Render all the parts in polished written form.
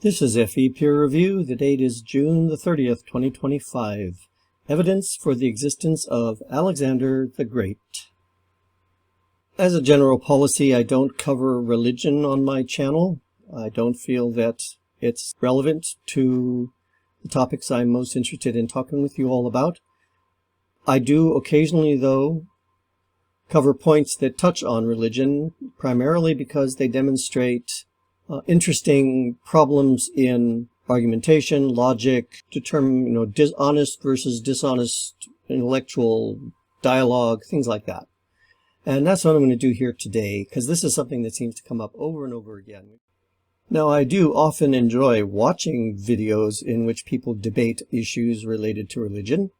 This is FE Peer Review. The date is June the 30th, 2025. Evidence for the existence of Alexander the Great. As a general policy, I don't cover religion on my channel. I don't feel that it's relevant to the topics I'm most interested in talking with you all about. I do occasionally, though, cover points that touch on religion, primarily because they demonstrate interesting problems in argumentation, logic, determine, honest versus dishonest intellectual dialogue, things like that. And that's what I'm going to do here today, because this is something that seems to come up over and over again. Now, I do often enjoy watching videos in which people debate issues related to religion.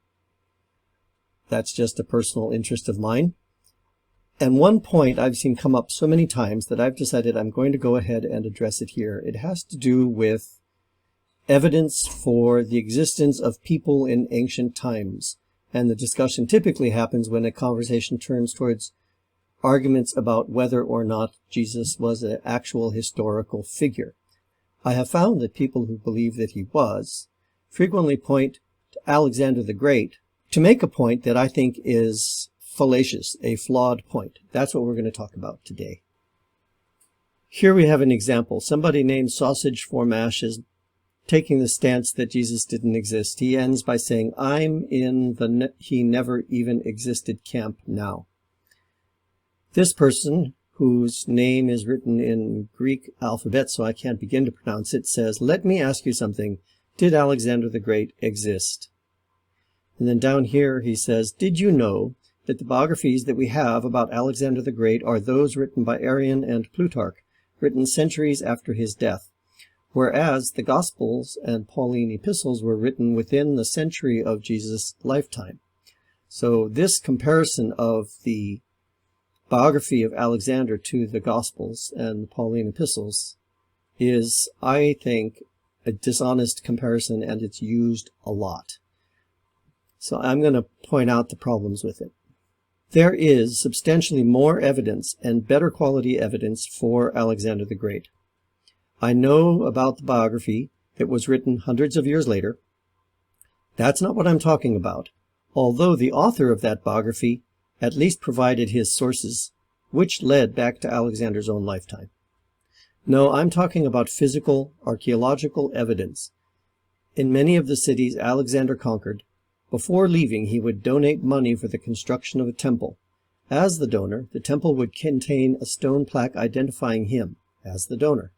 That's just a personal interest of mine. And one point I've seen come up so many times that I've decided I'm going to go ahead and address it here. It has to do with evidence for the existence of people in ancient times. And the discussion typically happens when a conversation turns towards arguments about whether or not Jesus was an actual historical figure. I have found that people who believe that he was frequently point to Alexander the Great to make a point that I think is fallacious, a flawed point. That's what we're going to talk about today. Here we have an example. Somebody named Sausage for Mash is taking the stance that Jesus didn't exist. He ends by saying, I'm in the he never even existed camp now. This person, whose name is written in Greek alphabet, so I can't begin to pronounce it, says, let me ask you something. Did Alexander the Great exist? And then down here he says, did you know that the biographies that we have about Alexander the Great are those written by Arrian and Plutarch, written centuries after his death, whereas the Gospels and Pauline epistles were written within the century of Jesus' lifetime. So this comparison of the biography of Alexander to the Gospels and the Pauline epistles is, I think, a dishonest comparison, and it's used a lot. So I'm going to point out the problems with it. There is substantially more evidence and better quality evidence for Alexander the Great. I know about the biography that was written hundreds of years later. That's not what I'm talking about, although the author of that biography at least provided his sources, which led back to Alexander's own lifetime. No, I'm talking about physical, archaeological evidence. In many of the cities Alexander conquered, before leaving, he would donate money for the construction of a temple. As the donor, the temple would contain a stone plaque identifying him as the donor.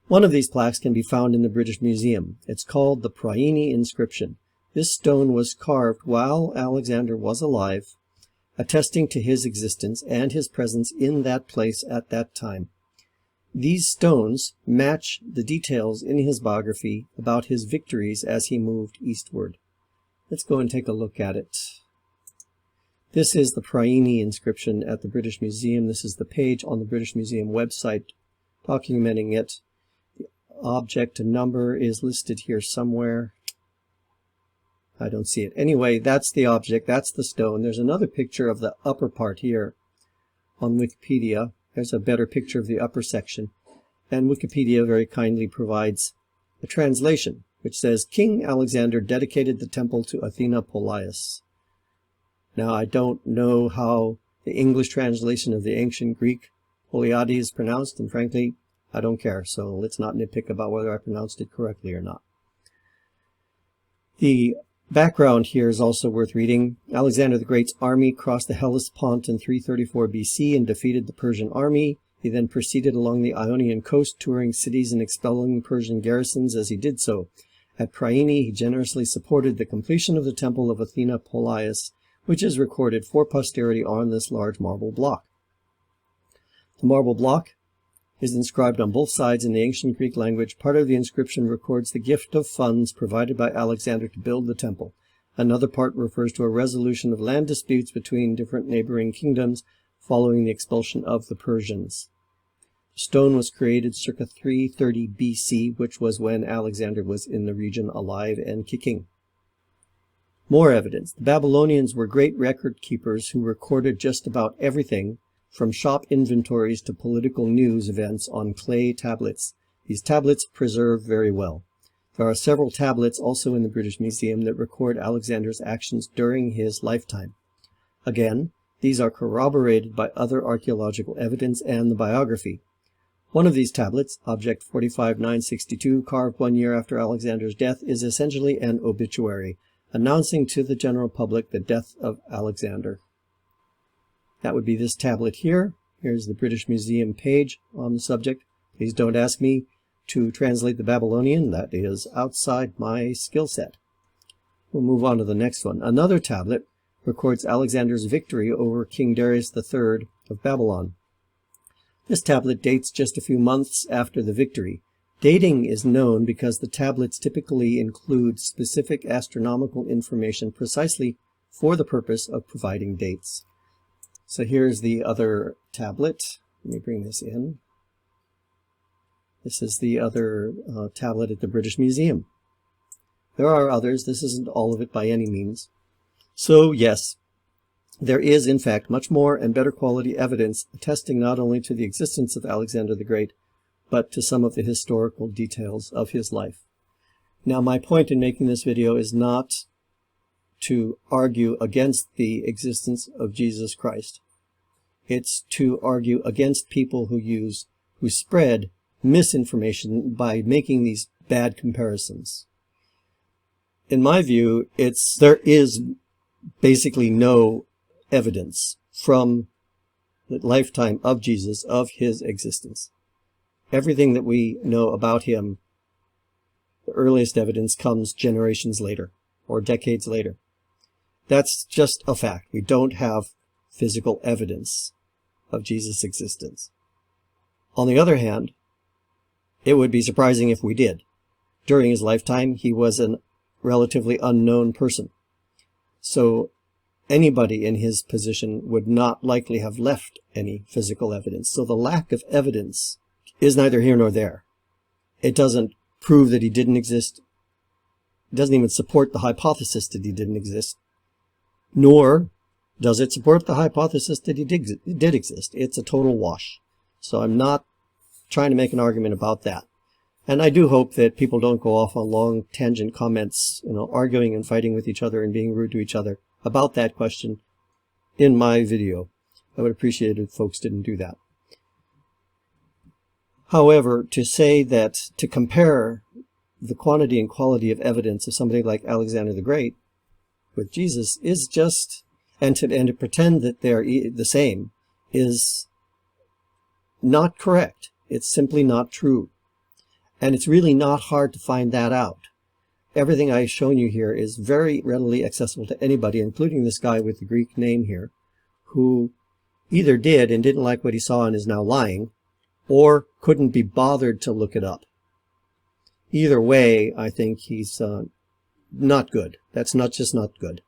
One of these plaques can be found in the British Museum. It's called the Priene inscription. This stone was carved while Alexander was alive, attesting to his existence and his presence in that place at that time. These stones match the details in his biography about his victories as he moved eastward. Let's go and take a look at it. This is the Priene inscription at the British Museum. This is the page on the British Museum website documenting it. The object and number is listed here somewhere. I don't see it. Anyway, that's the object. That's the stone. There's another picture of the upper part here on Wikipedia. There's a better picture of the upper section. And Wikipedia very kindly provides a translation, which says, King Alexander dedicated the temple to Athena Polias. Now, I don't know how the English translation of the ancient Greek Poliades is pronounced, and frankly, I don't care, so let's not nitpick about whether I pronounced it correctly or not. The background here is also worth reading. Alexander the Great's army crossed the Hellespont in 334 BC and defeated the Persian army. He then proceeded along the Ionian coast, touring cities and expelling Persian garrisons as he did so. At Priene, he generously supported the completion of the temple of Athena Polias, which is recorded for posterity on this large marble block. The marble block is inscribed on both sides in the ancient Greek language. Part of the inscription records the gift of funds provided by Alexander to build the temple. Another part refers to a resolution of land disputes between different neighboring kingdoms following the expulsion of the Persians. The stone was created circa 330 BC, which was when Alexander was in the region alive and kicking. More evidence. The Babylonians were great record keepers who recorded just about everything, from shop inventories to political news events, on clay tablets. These tablets preserve very well. There are several tablets also in the British Museum that record Alexander's actions during his lifetime. Again, these are corroborated by other archaeological evidence and the biography. One of these tablets, Object 45962, carved 1 year after Alexander's death, is essentially an obituary, announcing to the general public the death of Alexander. That would be this tablet here. Here's the British Museum page on the subject. Please don't ask me to translate the Babylonian. That is outside my skill set. We'll move on to the next one. Another tablet records Alexander's victory over King Darius III of Babylon. This tablet dates just a few months after the victory. Dating is known because the tablets typically include specific astronomical information precisely for the purpose of providing dates. So here's the other tablet. Let me bring this in. This is the other tablet at the British Museum. There are others. This isn't all of it by any means. So yes, there is in fact much more and better quality evidence attesting not only to the existence of Alexander the Great, but to some of the historical details of his life. Now, my point in making this video is not to argue against the existence of Jesus Christ. It's to argue against people who spread misinformation by making these bad comparisons. In my view, there is basically no evidence from the lifetime of Jesus of his existence. Everything that we know about him, the earliest evidence comes generations later or decades later. That's just a fact. We don't have physical evidence of Jesus' existence. On the other hand, it would be surprising if we did. During his lifetime, he was a relatively unknown person. So anybody in his position would not likely have left any physical evidence. So the lack of evidence is neither here nor there. It doesn't prove that he didn't exist. It doesn't even support the hypothesis that he didn't exist. Nor does it support the hypothesis that he did exist. It's a total wash. So I'm not trying to make an argument about that. And I do hope that people don't go off on long tangent comments, arguing and fighting with each other and being rude to each other about that question in my video. I would appreciate it if folks didn't do that. However, to compare the quantity and quality of evidence of somebody like Alexander the Great with Jesus is just, and to pretend that they're the same is not correct. It's simply not true. And it's really not hard to find that out. Everything I've shown you here is very readily accessible to anybody, including this guy with the Greek name here, who either did and didn't like what he saw and is now lying, or couldn't be bothered to look it up. Either way, I think he's not good. That's just not good.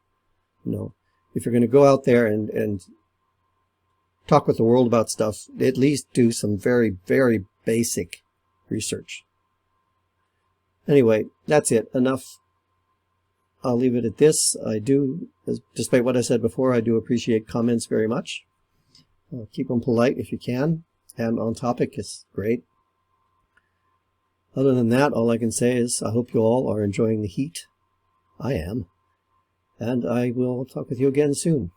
If you're going to go out there and talk with the world about stuff, at least do some very, very basic research. Anyway, that's it. Enough. I'll leave it at this. Despite what I said before, I do appreciate comments very much. Keep them polite if you can, and on topic is great. Other than that, all I can say is I hope you all are enjoying the heat. I am. And I will talk with you again soon.